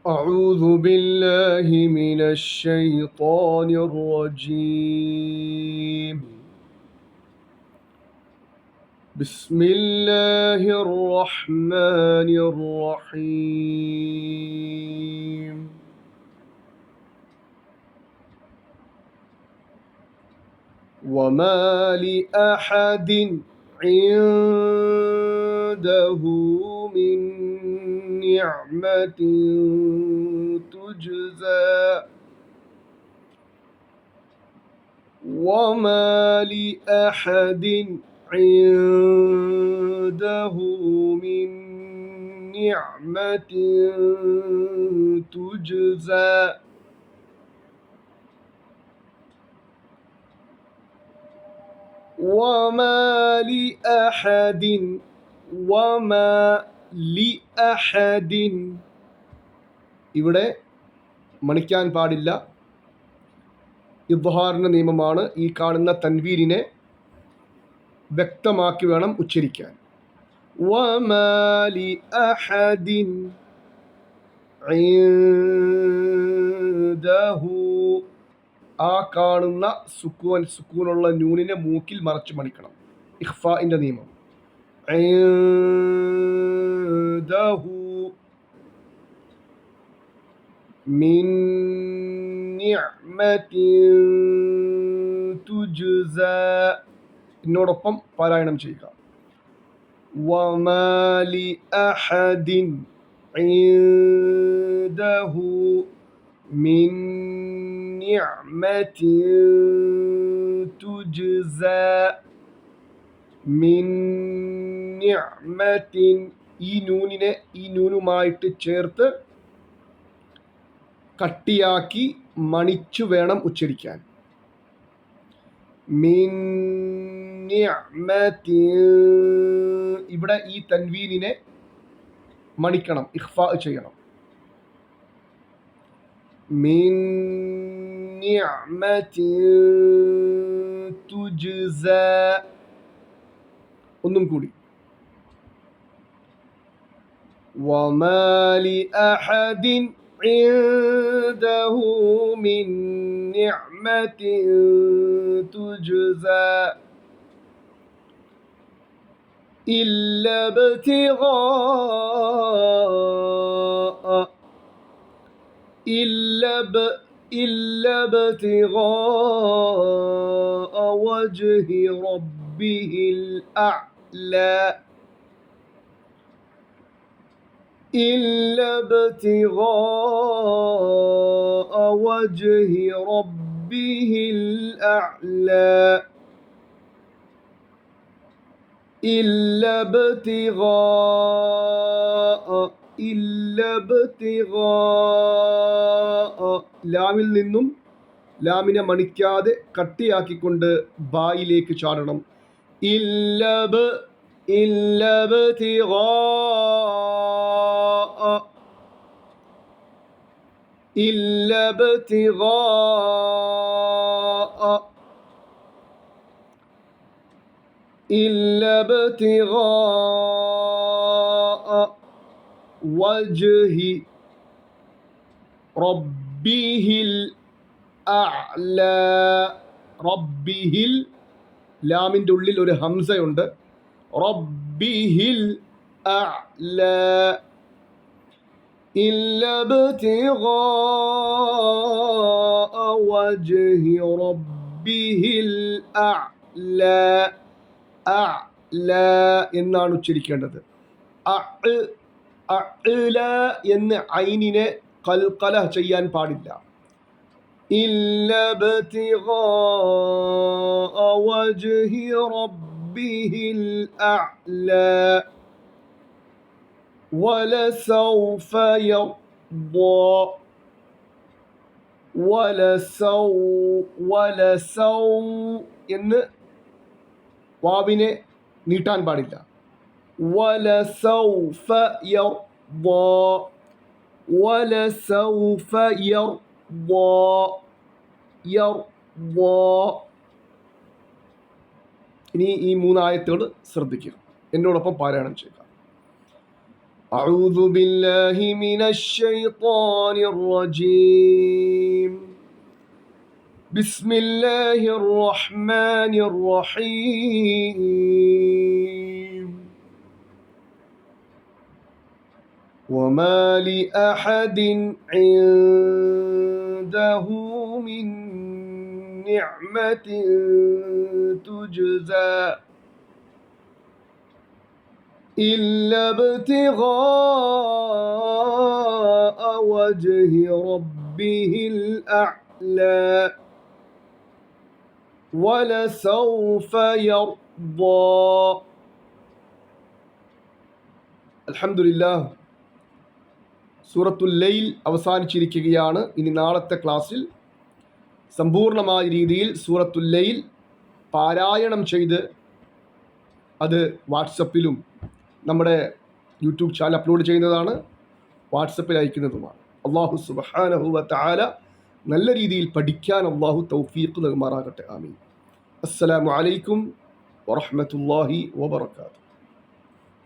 أعوذ بالله من الشيطان الرجيم. بسم الله الرحمن الرحيم. وما لأحد عنده من نعمة تجزى وما لأحد عنده من نعمة تجزى وما لأحد ഇവിടെ മണിക്കാൻ പാടില്ല. ഇദ്ഹാറിൻ്റെ നിയമമാണ്. ഈ കാണുന്ന തൻവീനിനെ വ്യക്തമാക്കി വേണം ഉച്ചരിക്കാൻ. വമാ ലിഅഹദിൻ ഇൻദഹു, ആ കാണുന്ന സുക്കൂനുള്ള നൂനിനെ മൂക്കിൽ മറച്ച് മണിക്കണം. ഇഖ്ഫാഇൻ്റെ നിയമം. ഇൻദഹു മിൻ നിഅമത്തിൻ തുജ്സ, എന്നോടൊപ്പം പാരായണം ചെയ്യുക. വമാ ലിഅഹദിൻ ഇൻദഹു മിൻ നിഅമത്തിൻ തുജ്സ മിൻ നിഅമത്തിൻ, ഈ നൂനിനെ ഈ നൂനുമായിട്ട് ചേർത്ത് കട്ടിയാക്കി മണിച്ചു വേണം ഉച്ചരിക്കാൻ. മിൻ നിഅമത്തിൻ, ഇവിടെ ഈ തൻവീനിനെ മണിക്കണം, ഇഖ്ഫാ ചെയ്യണം. മിൻ നിഅമത്തിൻ തുജ്സ, ഒന്നും കൂടി. വമാ ലിഅഹദിൻ عنده من نعمة تجزى إلا ابتغاء وجه ربه الأعلى إلا ابتغاء وجه ربه الأعلى إلا ابتغاء, ലാമിൽ നിന്നും ലാമിനെ മണിക്കാതെ കട്ടിയാക്കിക്കൊണ്ട് ബായിലേക്ക് ചാടണം. إلا ابتغاء وجه ربه الأعلى. റബ്ബിഹിൽ, ലാമിൻ്റെ ഉള്ളിൽ ഒരു ഹംസയുണ്ട്. റബ്ബിഹിൽ അഅ്ലാ, ഇല്ലാ ഇബ്തിഗാഅ വജ്ഹി റബ്ബിഹിൽ അഅ്ലാ. അഅ്ലാ എന്നാണ് ഉച്ചരിക്കേണ്ടത്. അഅ്ല എന്ന് ഐനിനെ ഖൽഖല ചെയ്യാൻ പാടില്ല. ഇല്ലാ ഇബ്തിഗാഅ വജ്ഹി റബ്ബിഹിൽ അഅ്ലാ വലസൗഫ യർദാ. വലസൗ എന്ന് വാവിനെ നീട്ടാൻ പാടില്ല. വലസൗഫ യർദാ, വലസൗഫ യർദാ. ഇനി ഈ മൂന്നായത്തുകൾ ശ്രദ്ധിക്കുക, എന്നോടൊപ്പം പാരായണം ചെയ്യുക. أعوذ بالله من الشيطان الرجيم بسم الله الرحمن الرحيم وما لأحد عنده من نعمة تجزى إلا ابتغاء وجه ربه الأعلى ولسوف يرضى. അൽഹംദുലില്ലാഹ്, സൂറത്തുൽ ലൈൽ അവസാനിച്ചിരിക്കുകയാണ്. ഇനി നാളത്തെ ക്ലാസ്സിൽ സമ്പൂർണമായ രീതിയിൽ സൂറത്തുൽ ലൈൽ പാരായണം ചെയ്ത് അത് വാട്സപ്പിലും നമ്മുടെ യൂട്യൂബ് ചാനൽ അപ്ലോഡ് ചെയ്യുന്നതാണ്, വാട്സപ്പിൽ അയക്കുന്നതുമാണ്. അല്ലാഹു സുബ്ഹാനഹു വ തആല നല്ല രീതിയിൽ പഠിക്കാൻ അല്ലാഹു തൗഫീഖ് നൽകുമാറാകട്ടെ. ആമീൻ. അസ്സലാമു അലൈക്കും വറഹ്മത്തുള്ളാഹി വബറകാതുഹു.